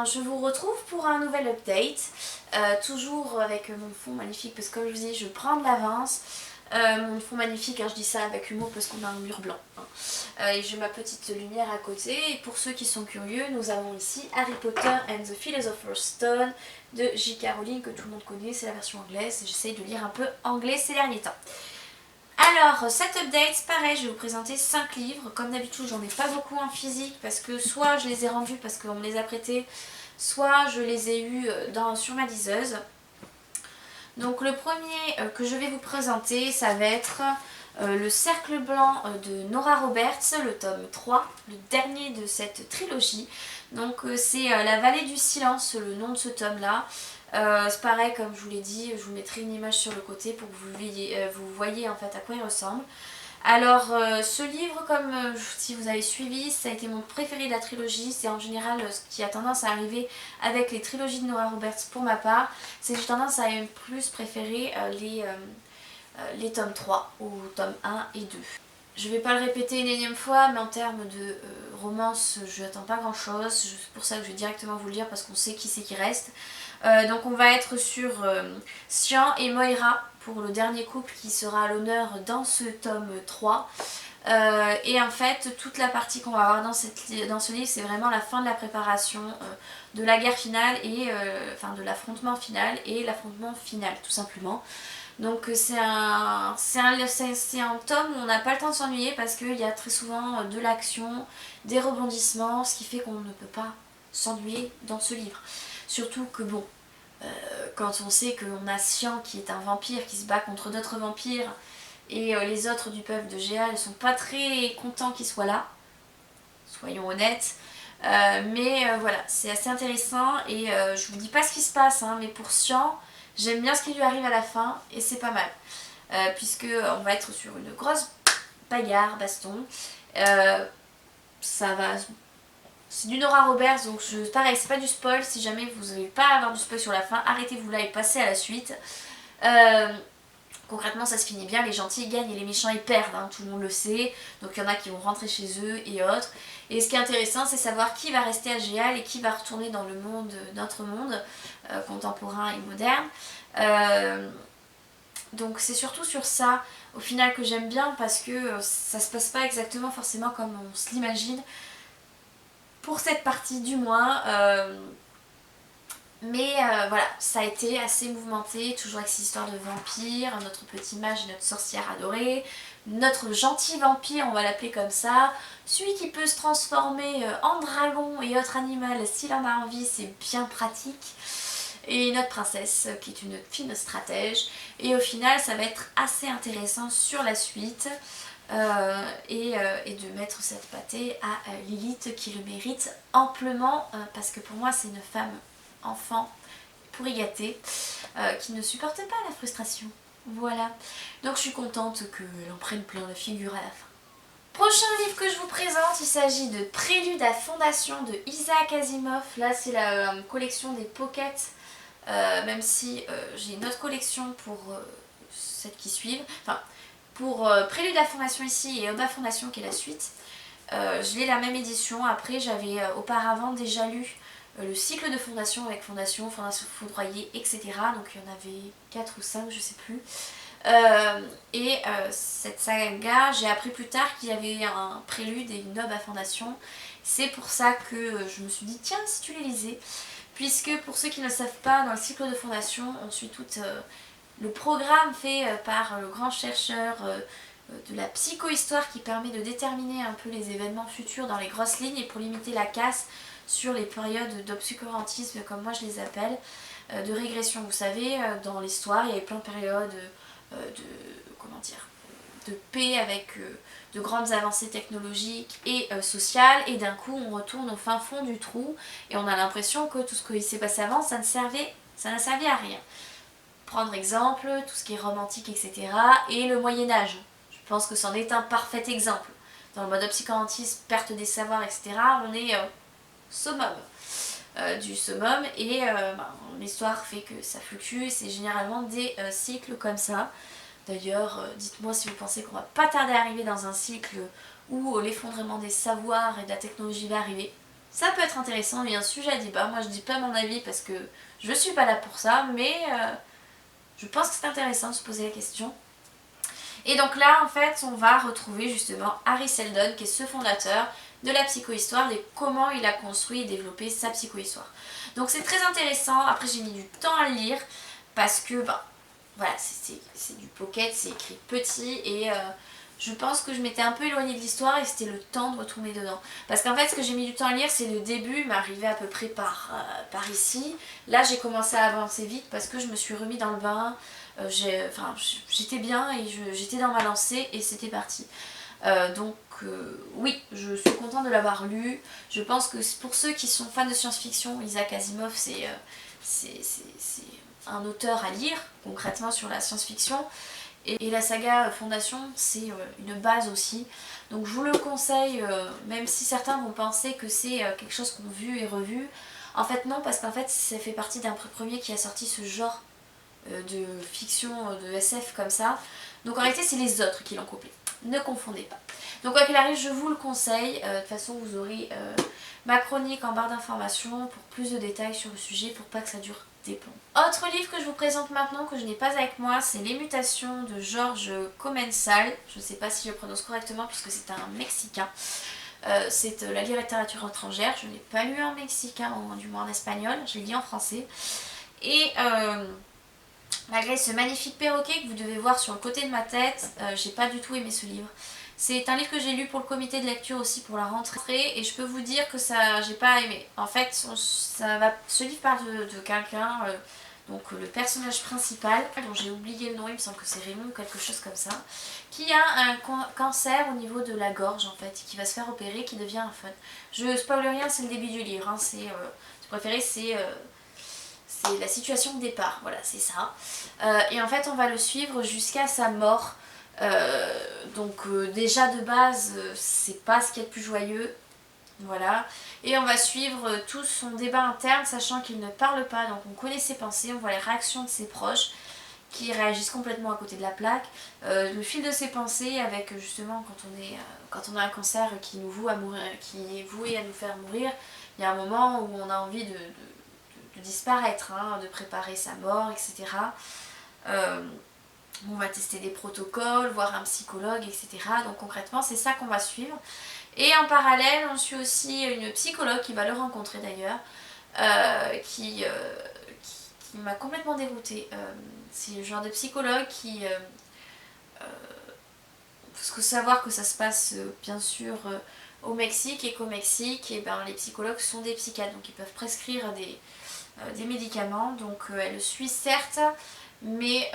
bien, je vous retrouve pour un nouvel update, toujours avec mon fond magnifique parce que comme je vous dis, je prends de l'avance. Mon fond magnifique, hein, je dis ça avec humour parce qu'on a un mur blanc. Et j'ai ma petite lumière à côté. Et pour ceux qui sont curieux, nous avons ici Harry Potter and the Philosopher's Stone de J.K. Rowling que tout le monde connaît, c'est la version anglaise. J'essaye de lire un peu anglais ces derniers temps. Alors, cet update, pareil, je vais vous présenter 5 livres. Comme d'habitude, j'en ai pas beaucoup en physique parce que soit je les ai rendus parce qu'on me les a prêtés, soit je les ai eus sur ma liseuse. Donc le premier que je vais vous présenter, ça va être Le Cercle Blanc de Nora Roberts, le tome 3, le dernier de cette trilogie. Donc c'est La Vallée du Silence, le nom de ce tome-là. C'est pareil, comme je vous l'ai dit, je vous mettrai une image sur le côté pour que vous voyez en fait à quoi il ressemble. Alors ce livre, comme si vous avez suivi, ça a été mon préféré de la trilogie. C'est en général ce qui a tendance à arriver avec les trilogies de Nora Roberts pour ma part. C'est que j'ai tendance à plus préférer les tomes 3 ou tomes 1 et 2. Je vais pas le répéter une énième fois, mais en termes de romance, je n'attends pas grand chose. C'est pour ça que je vais directement vous le dire parce qu'on sait qui c'est qui reste. Donc on va être sur Sian et Moira pour le dernier couple qui sera à l'honneur dans ce tome 3. Et en fait, toute la partie qu'on va avoir dans ce livre, c'est vraiment la fin de la préparation de la guerre finale et enfin de l'affrontement final et l'affrontement final tout simplement. Donc c'est un tome où on n'a pas le temps de s'ennuyer parce qu'il y a très souvent de l'action, des rebondissements, ce qui fait qu'on ne peut pas s'ennuyer dans ce livre. Surtout que bon, quand on sait qu'on a Sian qui est un vampire qui se bat contre d'autres vampires et les autres du peuple de Géal ne sont pas très contents qu'il soit là, soyons honnêtes. Mais voilà, c'est assez intéressant et je vous dis pas ce qui se passe, hein, mais pour Sian, j'aime bien ce qui lui arrive à la fin et c'est pas mal. Puisque on va être sur une grosse bagarre, baston. Ça va... C'est du Nora Roberts, donc pareil, c'est pas du spoil. Si jamais vous n'avez pas à avoir du spoil sur la fin, arrêtez-vous là et passez à la suite. Concrètement, ça se finit bien, les gentils gagnent et les méchants ils perdent, hein, tout le monde le sait. Donc il y en a qui vont rentrer chez eux et autres. Et ce qui est intéressant, c'est savoir qui va rester à Géal et qui va retourner dans le monde, notre monde contemporain et moderne. Donc c'est surtout sur ça, au final, que j'aime bien parce que ça se passe pas exactement forcément comme on se l'imagine. Pour cette partie du moins. Mais voilà, ça a été assez mouvementé, toujours avec ces histoires de vampires, notre petit mage et notre sorcière adorée, notre gentil vampire, on va l'appeler comme ça, celui qui peut se transformer en dragon et autres animaux s'il en a envie, c'est bien pratique, et notre princesse qui est une fine stratège, et au final ça va être assez intéressant sur la suite. Et de mettre cette pâtée à Lilith qui le mérite amplement parce que pour moi c'est une femme enfant pour y gâter qui ne supporte pas la frustration. Voilà, donc je suis contente qu'elle en prenne plein la figure à la fin. Prochain livre que je vous présente, il s'agit de Prélude à Fondation de Isaac Asimov. Là c'est la collection des pockets, même si j'ai une autre collection pour celles qui suivent. Enfin, pour Prélude à Fondation ici et Aube à Fondation qui est la suite, je l'ai la même édition. Après j'avais auparavant déjà lu le cycle de Fondation avec Fondation foudroyée, etc. Donc il y en avait 4 ou 5, je sais plus. Cette saga, j'ai appris plus tard qu'il y avait un prélude et une Aube à Fondation. C'est pour ça que je me suis dit tiens si tu les lisais. Puisque pour ceux qui ne le savent pas, dans le cycle de Fondation, on suit toute... le programme fait par le grand chercheur de la psychohistoire qui permet de déterminer un peu les événements futurs dans les grosses lignes et pour limiter la casse sur les périodes d'obscurantisme comme moi je les appelle, de régression. Vous savez, dans l'histoire il y avait plein de périodes de paix avec de grandes avancées technologiques et sociales et d'un coup on retourne au fin fond du trou et on a l'impression que tout ce qui s'est passé avant ça n'a servi à rien. Prendre exemple, tout ce qui est romantique, etc. et le Moyen-Âge. Je pense que c'en est un parfait exemple. Dans le mode obscurantisme, perte des savoirs, etc. on est summum du summum et l'histoire fait que ça fluctue et c'est généralement des cycles comme ça. D'ailleurs, dites-moi si vous pensez qu'on va pas tarder à arriver dans un cycle où l'effondrement des savoirs et de la technologie va arriver. ça peut être intéressant, il y a un sujet à débat. Moi je dis pas mon avis parce que je suis pas là pour ça, mais je pense que c'est intéressant de se poser la question. Et donc là en fait on va retrouver justement Hari Seldon qui est ce fondateur de la psychohistoire et comment il a construit et développé sa psychohistoire. Donc c'est très intéressant, après j'ai mis du temps à le lire parce que ben, voilà, c'est du pocket, c'est écrit petit et je pense que je m'étais un peu éloignée de l'histoire et c'était le temps de retourner dedans. Parce qu'en fait ce que j'ai mis du temps à lire c'est le début, il m'est arrivé à peu près par ici. Là j'ai commencé à avancer vite parce que je me suis remis dans le bain, j'étais bien et j'étais dans ma lancée et c'était parti. Donc oui, je suis contente de l'avoir lu. Je pense que pour ceux qui sont fans de science-fiction, Isaac Asimov c'est un auteur à lire concrètement sur la science-fiction. Et la saga Fondation, c'est une base aussi. Donc je vous le conseille, même si certains vont penser que c'est quelque chose qu'on a vu et revu. En fait non, parce qu'en fait ça fait partie d'un premier qui a sorti ce genre de fiction, de SF comme ça. Donc en réalité c'est les autres qui l'ont copié. Ne confondez pas. Donc quoi qu'il arrive, je vous le conseille. De toute façon vous aurez ma chronique en barre d'informations pour plus de détails sur le sujet pour pas que ça dure des plombs. Autre livre que je vous présente maintenant que je n'ai pas avec moi, c'est Les Mutations de George Comensal. Je ne sais pas si je le prononce correctement puisque c'est un Mexicain. C'est la littérature étrangère. Je ne l'ai pas lu en mexicain, ou du moins en espagnol. Je l'ai lu en français. Et malgré ce magnifique perroquet que vous devez voir sur le côté de ma tête, j'ai pas du tout aimé ce livre. C'est un livre que j'ai lu pour le comité de lecture aussi pour la rentrée et je peux vous dire que ça, j'ai pas aimé. En fait, ce livre parle de quelqu'un, donc le personnage principal, dont j'ai oublié le nom, il me semble que c'est Raymond ou quelque chose comme ça, qui a un cancer au niveau de la gorge en fait, qui va se faire opérer, qui devient un fun. Je spoil rien, c'est le début du livre, hein, c'est, ce préféré c'est la situation de départ, voilà, c'est ça. Et en fait, on va le suivre jusqu'à sa mort. Donc déjà de base c'est pas ce qu'il y a de plus joyeux, voilà, et on va suivre tout son débat interne sachant qu'il ne parle pas, donc on connaît ses pensées, on voit les réactions de ses proches qui réagissent complètement à côté de la plaque, le fil de ses pensées avec justement quand on a un cancer qui nous voue à mourir, qui est voué à nous faire mourir, il y a un moment où on a envie de disparaître, hein, de préparer sa mort, etc. On va tester des protocoles, voir un psychologue, etc. Donc concrètement, c'est ça qu'on va suivre. Et en parallèle, on suit aussi une psychologue qui va le rencontrer d'ailleurs, qui m'a complètement dégoûtée. C'est le genre de psychologue qui... faut savoir que ça se passe bien sûr au Mexique et qu'au Mexique, et ben, les psychologues sont des psychiatres, donc ils peuvent prescrire des médicaments. Donc elle le suit certes, mais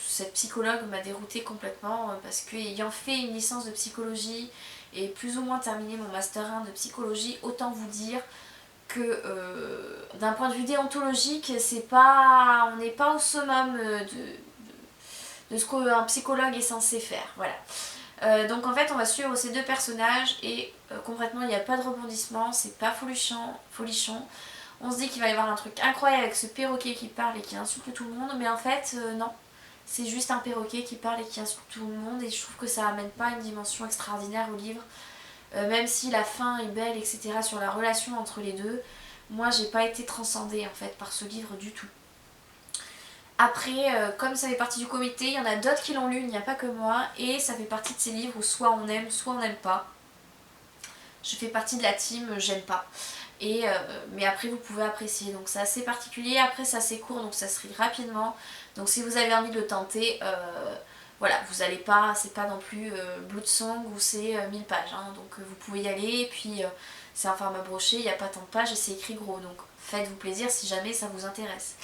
cette psychologue m'a déroutée complètement parce que ayant fait une licence de psychologie et plus ou moins terminé mon master 1 de psychologie, autant vous dire que d'un point de vue déontologique, on n'est pas au summum de ce qu'un psychologue est censé faire. Voilà. Donc en fait on va suivre ces deux personnages et concrètement il n'y a pas de rebondissement, c'est pas folichon. On se dit qu'il va y avoir un truc incroyable avec ce perroquet qui parle et qui insulte tout le monde, mais en fait non, c'est juste un perroquet qui parle et qui insulte tout le monde et je trouve que ça amène pas une dimension extraordinaire au livre. Même si la fin est belle, etc. sur la relation entre les deux, moi j'ai pas été transcendée en fait par ce livre du tout. Après, comme ça fait partie du comité, il y en a d'autres qui l'ont lu, il n'y a pas que moi, et ça fait partie de ces livres où soit on aime, soit on n'aime pas. Je fais partie de la team j'aime pas. Mais après vous pouvez apprécier, donc c'est assez particulier, après c'est assez court donc ça se lit rapidement, donc si vous avez envie de le tenter, voilà, vous n'allez pas, c'est pas non plus Bloodsong où c'est 1000 pages, hein, donc vous pouvez y aller, et puis c'est un format broché, il n'y a pas tant de pages et c'est écrit gros, donc faites-vous plaisir si jamais ça vous intéresse.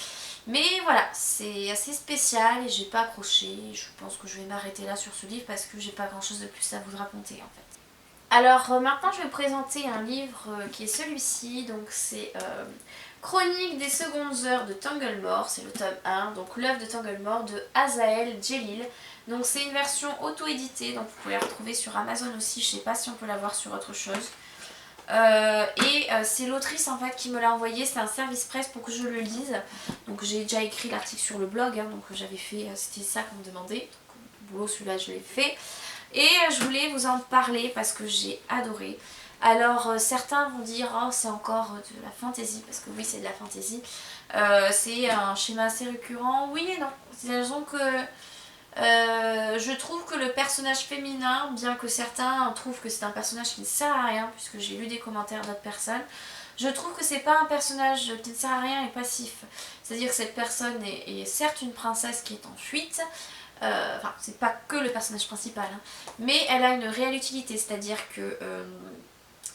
Mais voilà, c'est assez spécial et j'ai pas accroché, je pense que je vais m'arrêter là sur ce livre parce que j'ai pas grand chose de plus à vous raconter en fait. Alors maintenant je vais vous présenter un livre qui est celui-ci, donc c'est Chronique des secondes heures de Tanglemore, c'est le tome 1, donc l'œuvre de Tanglemore de Azael Jelil. Donc c'est une version auto-éditée, donc vous pouvez la retrouver sur Amazon aussi, je sais pas si on peut la voir sur autre chose. C'est l'autrice en fait qui me l'a envoyé, c'est un service presse pour que je le lise. Donc j'ai déjà écrit l'article sur le blog, hein, donc j'avais fait, c'était ça qu'on me demandait, donc le boulot celui-là je l'ai fait. Et je voulais vous en parler parce que j'ai adoré. Alors certains vont dire oh c'est encore de la fantaisie, parce que oui c'est de la fantaisie. C'est un schéma assez récurrent, oui et non. C'est-à-dire que je trouve que le personnage féminin, bien que certains trouvent que c'est un personnage qui ne sert à rien, puisque j'ai lu des commentaires d'autres personnes, je trouve que c'est pas un personnage qui ne sert à rien et passif. C'est-à-dire que cette personne est certes une princesse qui est en fuite, enfin c'est pas que le personnage principal, hein, mais elle a une réelle utilité, c'est-à-dire que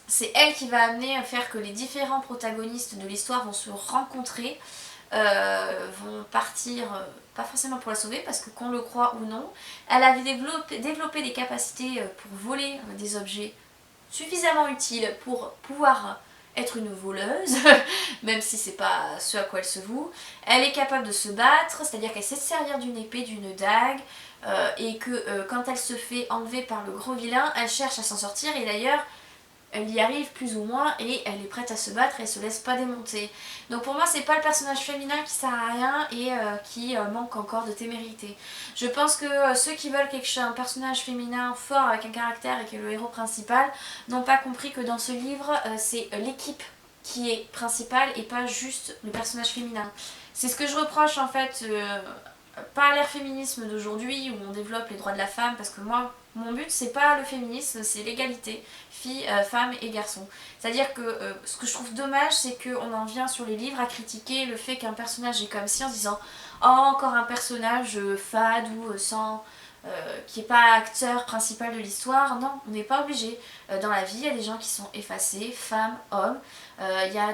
c'est elle qui va amener à faire que les différents protagonistes de l'histoire vont se rencontrer, vont partir, pas forcément pour la sauver, parce que qu'on le croit ou non, elle avait développé des capacités pour voler des objets suffisamment utiles pour pouvoir être une voleuse, même si c'est pas ce à quoi elle se voue. Elle est capable de se battre, c'est-à-dire qu'elle sait se servir d'une épée, d'une dague, et que quand elle se fait enlever par le gros vilain, elle cherche à s'en sortir, et d'ailleurs elle y arrive plus ou moins et elle est prête à se battre et elle se laisse pas démonter. Donc pour moi c'est pas le personnage féminin qui sert à rien et qui manque encore de témérité. Je pense que ceux qui veulent un personnage féminin fort avec un caractère et qui est le héros principal n'ont pas compris que dans ce livre c'est l'équipe qui est principale et pas juste le personnage féminin. C'est ce que je reproche en fait pas à l'ère féminisme d'aujourd'hui où on développe les droits de la femme, parce que moi mon but c'est pas le féminisme, c'est l'égalité filles, femmes et garçons. C'est-à-dire que ce que je trouve dommage c'est qu'on en vient sur les livres à critiquer le fait qu'un personnage est comme si en se disant oh encore un personnage fade ou sans qui n'est pas acteur principal de l'histoire. Non, on n'est pas obligé. Dans la vie il y a des gens qui sont effacés, femmes, hommes, il y a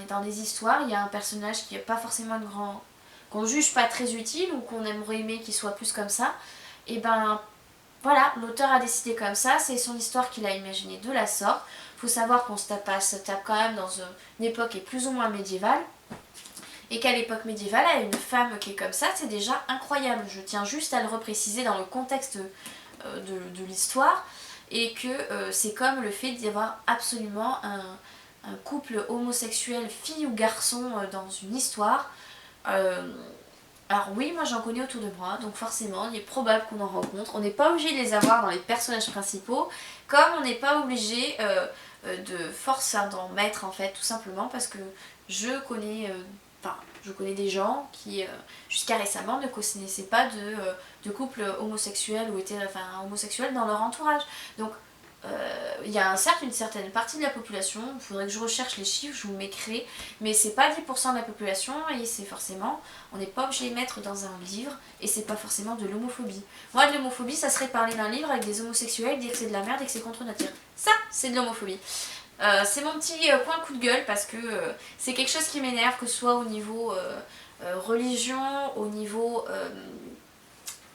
dans des histoires il y a un personnage qui n'est pas forcément une grande qu'on juge pas très utile ou qu'on aimerait aimer qu'il soit plus comme ça, et ben voilà, l'auteur a décidé comme ça, c'est son histoire qu'il a imaginée de la sorte. Faut savoir qu'on se tape quand même dans une époque qui est plus ou moins médiévale, et qu'à l'époque médiévale, une femme qui est comme ça, c'est déjà incroyable. Je tiens juste à le repréciser dans le contexte de l'histoire, et que c'est comme le fait d'y avoir absolument un couple homosexuel, fille ou garçon, dans une histoire. Euh, alors oui, moi j'en connais autour de moi, donc forcément il est probable qu'on en rencontre. On n'est pas obligé de les avoir dans les personnages principaux, comme on n'est pas obligé de force d'en mettre en fait, tout simplement parce que je connais, je connais des gens qui jusqu'à récemment ne connaissaient pas de couple homosexuel ou étaient homosexuels dans leur entourage. Donc il y a certes une certaine partie de la population, il faudrait que je recherche les chiffres, je vous mettrai, mais c'est pas 10% de la population et c'est forcément, on n'est pas obligé de les mettre dans un livre et c'est pas forcément de l'homophobie. Moi de l'homophobie ça serait parler d'un livre avec des homosexuels, dire que c'est de la merde et que c'est contre nature. Ça c'est de l'homophobie. C'est mon petit point coup de gueule parce que c'est quelque chose qui m'énerve, que ce soit au niveau religion, au niveau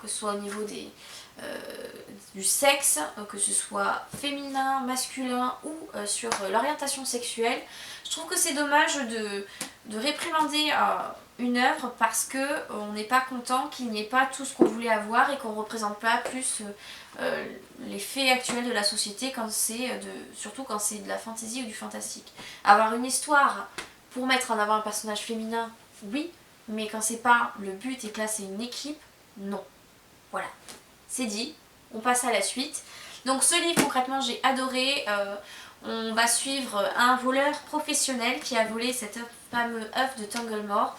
que ce soit au niveau du sexe, que ce soit féminin, masculin ou sur l'orientation sexuelle. Je trouve que c'est dommage de réprimander une œuvre parce que on n'est pas content qu'il n'y ait pas tout ce qu'on voulait avoir et qu'on ne représente pas plus les faits actuels de la société quand surtout quand c'est de la fantaisie ou du fantastique. Avoir une histoire pour mettre en avant un personnage féminin, oui, mais quand c'est pas le but et que là c'est une équipe, non. Voilà, c'est dit, on passe à la suite. Donc ce livre concrètement j'ai adoré, on va suivre un voleur professionnel qui a volé cette fameux œuf de Tanglemore,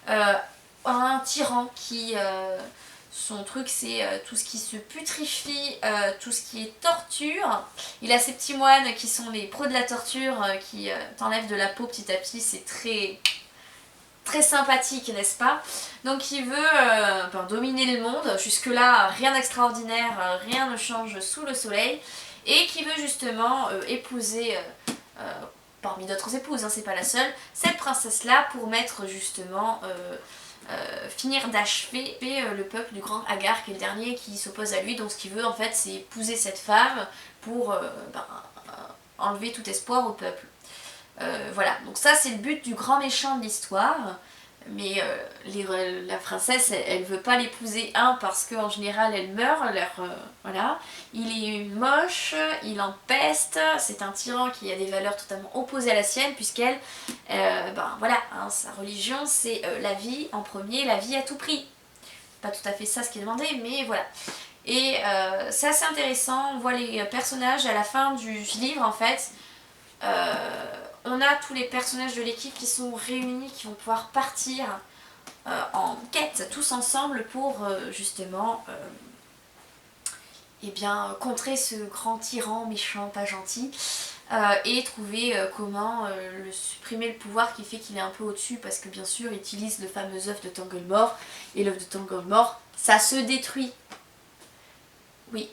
un tyran qui, son truc c'est tout ce qui se putrifie, tout ce qui est torture. Il a ses petits moines qui sont les pros de la torture qui t'enlèvent de la peau petit à petit, c'est très sympathique, n'est-ce pas? Donc il veut dominer le monde, jusque-là rien d'extraordinaire, rien ne change sous le soleil, et qui veut justement épouser, parmi d'autres épouses, hein, c'est pas la seule, cette princesse-là pour mettre justement, finir d'achever le peuple du grand Hagar, qui est le dernier qui s'oppose à lui. Donc ce qu'il veut en fait c'est épouser cette femme pour enlever tout espoir au peuple. Voilà, donc ça c'est le but du grand méchant de l'histoire, mais la princesse elle veut pas l'épouser, parce qu'en général elle meurt, voilà, il est moche, il empeste, c'est un tyran qui a des valeurs totalement opposées à la sienne, puisqu'elle, voilà, hein, sa religion c'est la vie en premier, la vie à tout prix. Pas tout à fait ça ce qui est demandé, mais voilà. Et c'est assez intéressant, on voit les personnages à la fin du livre en fait. On a tous les personnages de l'équipe qui sont réunis, qui vont pouvoir partir en quête tous ensemble pour justement eh bien, contrer ce grand tyran méchant, pas gentil, et trouver comment le supprimer le pouvoir qui fait qu'il est un peu au-dessus, parce que bien sûr il utilise le fameux œuf de Tanglemore, et l'œuf de Tanglemore, ça se détruit. Oui,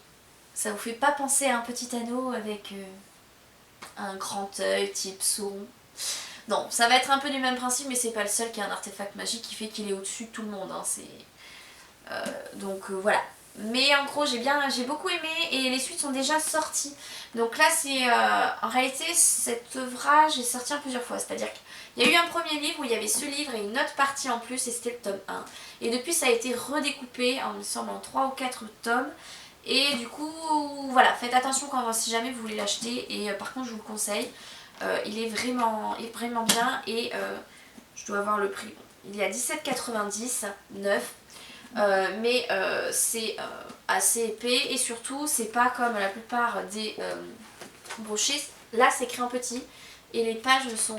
ça vous fait pas penser à un petit anneau avec un grand œil type Sauron? Non, ça va être un peu du même principe, mais c'est pas le seul qui a un artefact magique qui fait qu'il est au-dessus de tout le monde. Hein. Donc voilà. Mais en gros, j'ai beaucoup aimé et les suites sont déjà sorties. Donc là, c'est en réalité, cet ouvrage est sorti en plusieurs fois. C'est-à-dire qu'il y a eu un premier livre où il y avait ce livre et une autre partie en plus, et c'était le tome 1. Et depuis, ça a été redécoupé, il me semble, en 3 ou 4 tomes. Et du coup, voilà, faites attention si jamais vous voulez l'acheter. Et par contre, je vous le conseille. Il est vraiment bien et je dois avoir le prix. Il est à 17,90, neuf. Mais c'est assez épais et surtout c'est pas comme la plupart des brochets. Là c'est écrit en petit et les pages sont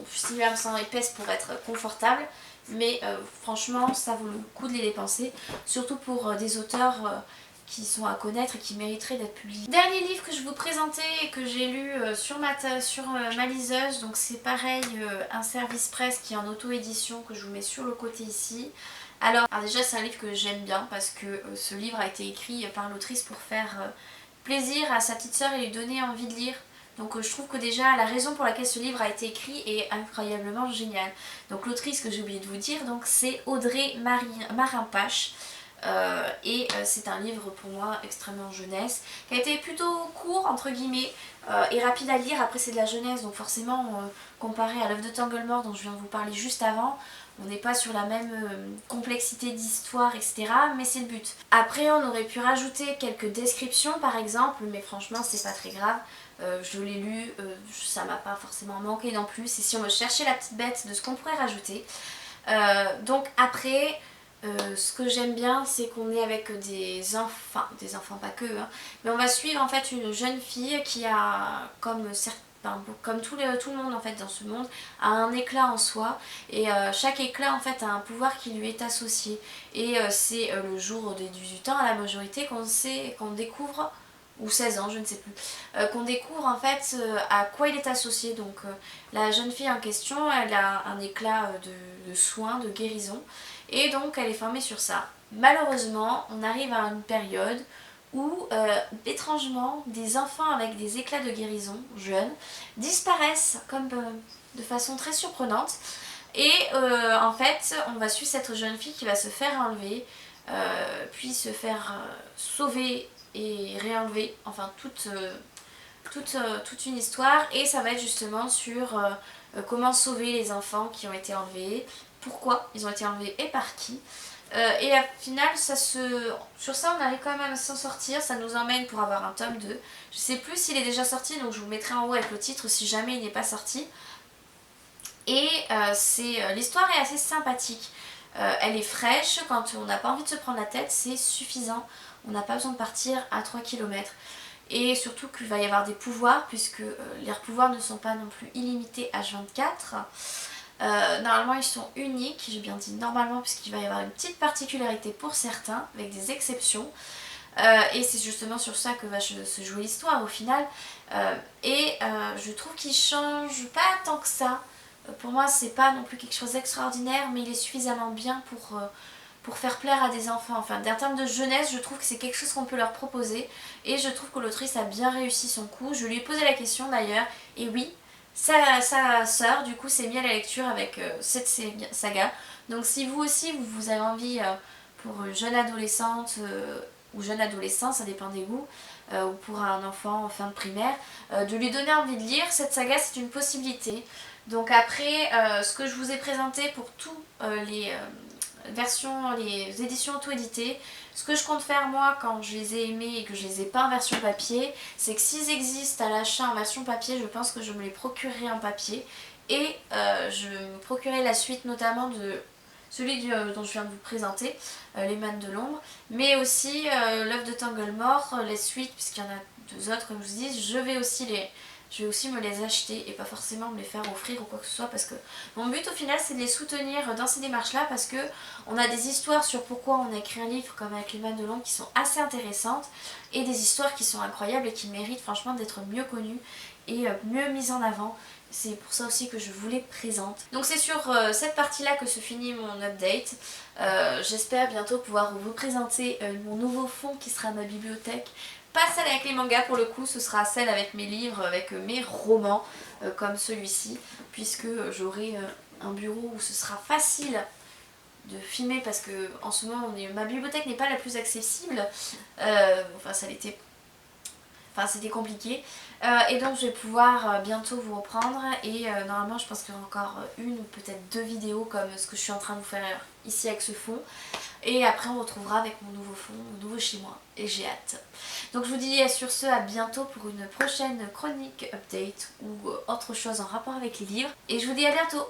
suffisamment épaisses pour être confortables, mais franchement ça vaut le coup de les dépenser, surtout pour des auteurs qui sont à connaître et qui mériteraient d'être publiés. Dernier livre que je vous présentais et que j'ai lu sur ma liseuse, donc c'est pareil, un service presse qui est en auto-édition que je vous mets sur le côté ici. Alors déjà c'est un livre que j'aime bien parce que ce livre a été écrit par l'autrice pour faire plaisir à sa petite sœur et lui donner envie de lire. Donc je trouve que déjà la raison pour laquelle ce livre a été écrit est incroyablement géniale. Donc l'autrice que j'ai oublié de vous dire, donc c'est Audrey Marin-Pache. C'est un livre pour moi extrêmement jeunesse, qui a été plutôt court entre guillemets et rapide à lire. Après c'est de la jeunesse, donc forcément comparé à l'œuvre de Tanglemore dont je viens de vous parler juste avant, on n'est pas sur la même complexité d'histoire, etc. Mais c'est le but. Après on aurait pu rajouter quelques descriptions par exemple, mais franchement c'est pas très grave. Je l'ai lu, ça m'a pas forcément manqué non plus. Et si on veut chercher la petite bête de ce qu'on pourrait rajouter. Donc après... ce que j'aime bien, c'est qu'on est avec des enfants pas que, hein, mais on va suivre en fait une jeune fille qui a, comme tout le monde en fait dans ce monde, a un éclat en soi, et chaque éclat en fait a un pouvoir qui lui est associé, et c'est le jour des 18 ans à la majorité qu'on découvre, ou 16 ans, je ne sais plus, qu'on découvre en fait à quoi il est associé. Donc la jeune fille en question, elle a un éclat de soins, de guérison, et donc elle est formée sur ça. Malheureusement, on arrive à une période où, étrangement, des enfants avec des éclats de guérison, jeunes, disparaissent comme de façon très surprenante. Et en fait, on va suivre cette jeune fille qui va se faire enlever, puis se faire sauver et réenlever, enfin toute une histoire, et ça va être justement sur comment sauver les enfants qui ont été enlevés, pourquoi ils ont été enlevés et par qui. Et au final, sur ça on arrive quand même à s'en sortir, ça nous emmène pour avoir un tome 2. Je sais plus s'il est déjà sorti, donc je vous mettrai en haut avec le titre si jamais il n'est pas sorti. Et l'histoire est assez sympathique. Elle est fraîche, quand on n'a pas envie de se prendre la tête, c'est suffisant. On n'a pas besoin de partir à 3 km. Et surtout qu'il va y avoir des pouvoirs, puisque leurs pouvoirs ne sont pas non plus illimités H24. Normalement ils sont uniques, j'ai bien dit normalement, puisqu'il va y avoir une petite particularité pour certains, avec des exceptions. Et c'est justement sur ça que va se jouer l'histoire au final. Je trouve qu'il change pas tant que ça. Pour moi c'est pas non plus quelque chose d'extraordinaire, mais il est suffisamment bien pour faire plaire à des enfants. Enfin, en termes de jeunesse, je trouve que c'est quelque chose qu'on peut leur proposer, et je trouve que l'autrice a bien réussi son coup. Je lui ai posé la question d'ailleurs, et oui, sa sœur du coup s'est mise à la lecture avec cette saga. Donc si vous aussi vous avez envie pour une jeune adolescente ou jeune adolescent, ça dépend des goûts, ou pour un enfant en fin de primaire, de lui donner envie de lire, cette saga c'est une possibilité. Donc après, ce que je vous ai présenté pour tous les éditions auto-éditées, ce que je compte faire moi quand je les ai aimés et que je les ai pas en version papier, c'est que s'ils existent à l'achat en version papier, je pense que je me les procurerai en papier, et je me procurerai la suite notamment de celui dont je viens de vous présenter, Les Manes de l'Ombre, mais aussi l'œuvre de Tanglemore, les suites, puisqu'il y en a 2 autres comme je vous dis, je vais aussi me les acheter et pas forcément me les faire offrir ou quoi que ce soit, parce que mon but au final c'est de les soutenir dans ces démarches là, parce que on a des histoires sur pourquoi on a écrit un livre comme avec Les Manes de l'Ombre qui sont assez intéressantes, et des histoires qui sont incroyables et qui méritent franchement d'être mieux connues et mieux mises en avant. C'est pour ça aussi que je vous les présente. Donc c'est sur cette partie là que se finit mon update. J'espère bientôt pouvoir vous présenter mon nouveau fond qui sera ma bibliothèque. Pas celle avec les mangas pour le coup, ce sera celle avec mes livres, avec mes romans comme celui-ci, puisque j'aurai un bureau où ce sera facile de filmer, parce que en ce moment ma bibliothèque n'est pas la plus accessible, enfin ça l'était. Enfin c'était compliqué, et donc je vais pouvoir bientôt vous reprendre, et normalement je pense qu'il y aura encore une ou peut-être 2 vidéos comme ce que je suis en train de vous faire ici avec ce fond, et après on retrouvera avec mon nouveau fond, mon nouveau chez moi, et j'ai hâte. Donc je vous dis sur ce à bientôt pour une prochaine chronique update ou autre chose en rapport avec les livres, et je vous dis à bientôt.